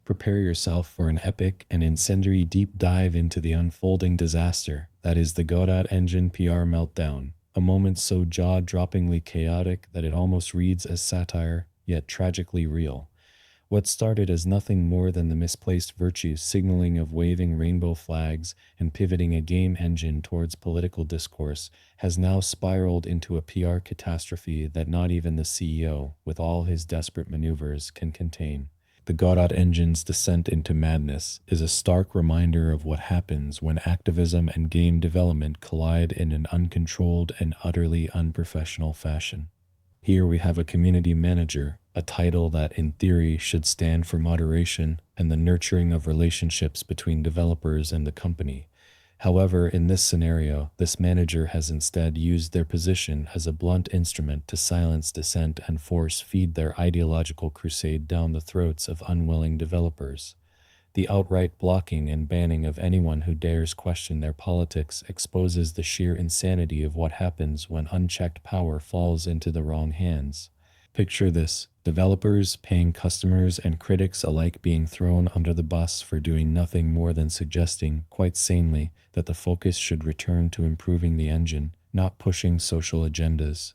Prepare yourself for an epic and incendiary deep dive into the unfolding disaster that is the Godot engine PR meltdown, a moment so jaw-droppingly chaotic that it almost reads as satire, yet tragically real. What started as nothing more than the misplaced virtue signaling of waving rainbow flags and pivoting a game engine towards political discourse has now spiraled into a PR catastrophe that not even the CEO, with all his desperate maneuvers, can contain. The Godot engine's descent into madness is a stark reminder of what happens when activism and game development collide in an uncontrolled and utterly unprofessional fashion. Here we have a community manager, a title that in theory should stand for moderation and the nurturing of relationships between developers and the company. However, in this scenario, this manager has instead used their position as a blunt instrument to silence dissent and force feed their ideological crusade down the throats of unwilling developers. The outright blocking and banning of anyone who dares question their politics exposes the sheer insanity of what happens when unchecked power falls into the wrong hands. Picture this: developers, paying customers, and critics alike being thrown under the bus for doing nothing more than suggesting, quite sanely, that the focus should return to improving the engine, not pushing social agendas.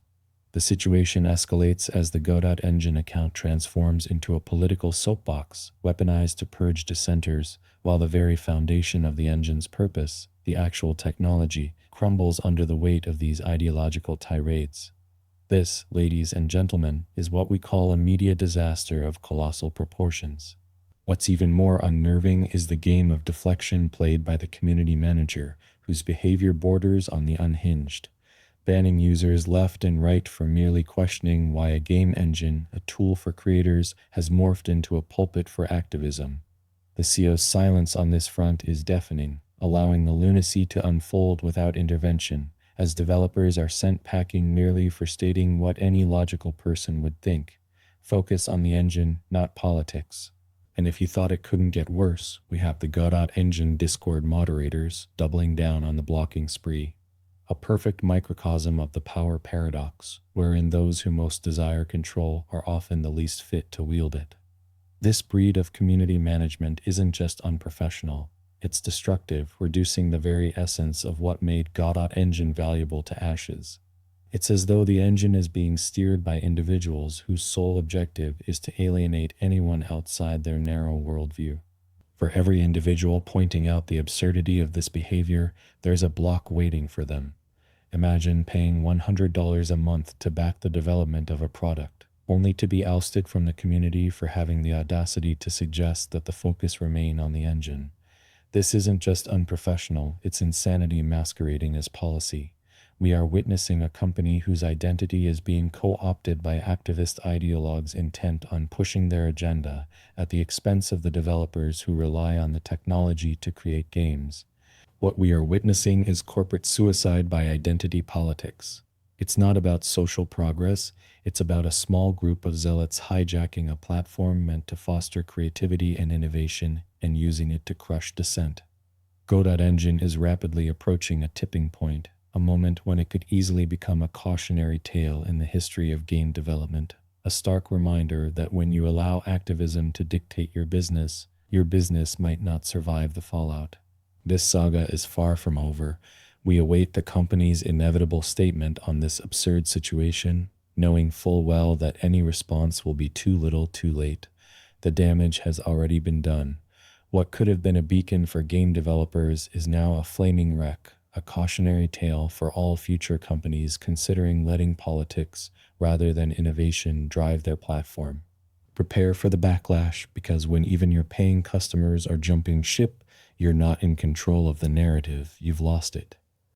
The situation escalates as the Godot engine account transforms into a political soapbox, weaponized to purge dissenters, while the very foundation of the engine's purpose, the actual technology, crumbles under the weight of these ideological tirades. This, ladies and gentlemen, is what we call a media disaster of colossal proportions. What's even more unnerving is the game of deflection played by the community manager, whose behavior borders on the unhinged, banning users left and right for merely questioning why a game engine, a tool for creators, has morphed into a pulpit for activism. The CEO's silence on this front is deafening, allowing the lunacy to unfold without intervention, as developers are sent packing merely for stating what any logical person would think. Focus on the engine, not politics. And if you thought it couldn't get worse, we have the Godot engine Discord moderators doubling down on the blocking spree. A perfect microcosm of the power paradox, wherein those who most desire control are often the least fit to wield it. This breed of community management isn't just unprofessional, it's destructive, reducing the very essence of what made Godot engine valuable to ashes. It's as though the engine is being steered by individuals whose sole objective is to alienate anyone outside their narrow worldview. For every individual pointing out the absurdity of this behavior, there's a block waiting for them. Imagine paying $100 a month to back the development of a product, only to be ousted from the community for having the audacity to suggest that the focus remain on the engine. This isn't just unprofessional, it's insanity masquerading as policy. We are witnessing a company whose identity is being co-opted by activist ideologues intent on pushing their agenda at the expense of the developers who rely on the technology to create games. What we are witnessing is corporate suicide by identity politics. It's not about social progress, it's about a small group of zealots hijacking a platform meant to foster creativity and innovation and using it to crush dissent. Godot Engine is rapidly approaching a tipping point, a moment when it could easily become a cautionary tale in the history of game development, a stark reminder that when you allow activism to dictate your business might not survive the fallout. This saga is far from over. We await the company's inevitable statement on this absurd situation, knowing full well that any response will be too little too late. The damage has already been done. What could have been a beacon for game developers is now a flaming wreck, a cautionary tale for all future companies considering letting politics rather than innovation drive their platform. Prepare for the backlash, because when even your paying customers are jumping ship, you're not in control of the narrative, you've lost it.